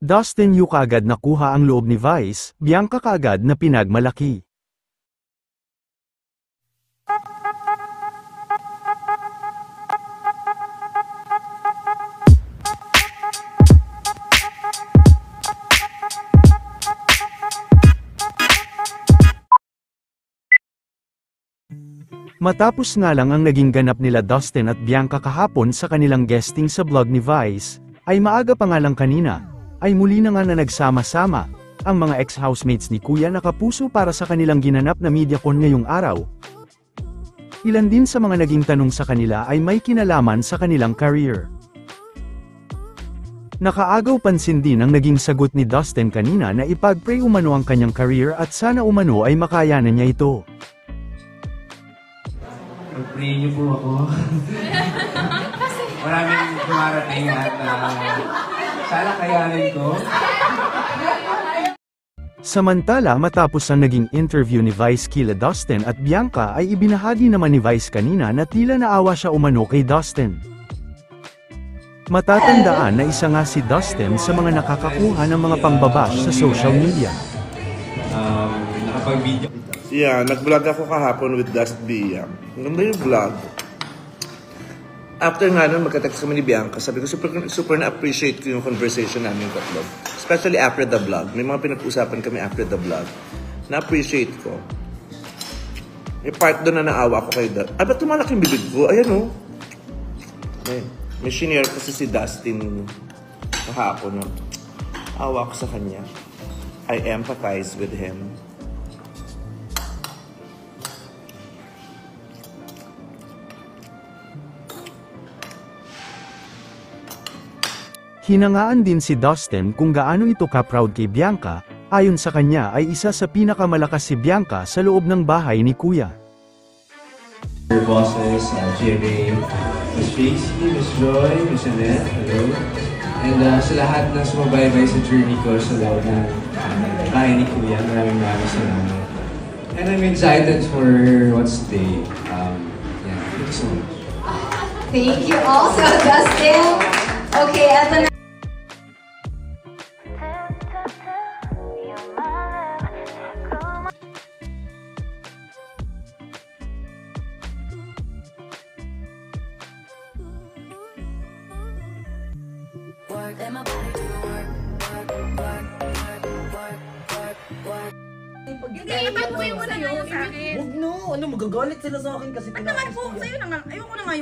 Dustin Yu kaagad nakuha ang loob ni Vice, Bianca kaagad na pinagmalaki. Matapos nga lang ang naging ganap nila Dustin at Bianca kahapon sa kanilang guesting sa vlog ni Vice, ay maaga pa nga lang kanina, ay muli na nga na nagsama-sama, ang mga ex-housemates ni Kuya na kapuso para sa kanilang ginanap na MediaCon ngayong araw. Ilan din sa mga naging tanong sa kanila ay may kinalaman sa kanilang career. Nakaagaw pansin din ang naging sagot ni Dustin kanina na ipag-pray umano ang kanyang career at sana umano ay makayanan niya ito. Pag-pray niyo po ako. Maraming dumarating at sana kayanin ko. Samantala matapos ang naging interview ni Vice kila Dustin at Bianca ay ibinahagi naman ni Vice kanina na tila naawa siya umano kay Dustin. Matatandaan na isa nga si Dustin sa mga nakakakuha ng mga pangbabash sa social media. Nakapag-video. Yeah, nag-vlog ako kahapon with Dust Bia. Ganda yung vlog. After nga nun, magka-text kami ni Bianca, sabi ko super na-appreciate ko yung conversation namin tatlo. Especially after the vlog. May mga pinag-usapan kami after the vlog. Na-appreciate ko. May part doon na naawa ko kay Dust. Ba't tumalak yung bibig ko? Ayan o. May shinare kasi si Dustin kahapon. No? Awa ko sa kanya. I empathize with him. Hinangaan din si Dustin kung gaano ito ka-proud kay Bianca, ayon sa kanya ay isa sa pinakamalakas si Bianca sa loob ng bahay ni Kuya. Your bosses, JB, Miss Tracy, Miss Joy, Miss Annette, hello. And sa lahat na sumabaybay sa journey ko sa loob ng bahay ni Kuya, maraming salamat. And I'm excited for what's today. Yeah, thank you so much. Thank you also, Dustin. Okay, eto na. Hindi, ipag-uwi mo na yun sa akin. Huwag no! Ano, magagalit sila sa akin kasi At naman po, sa'yo na nga. Ayoko na nga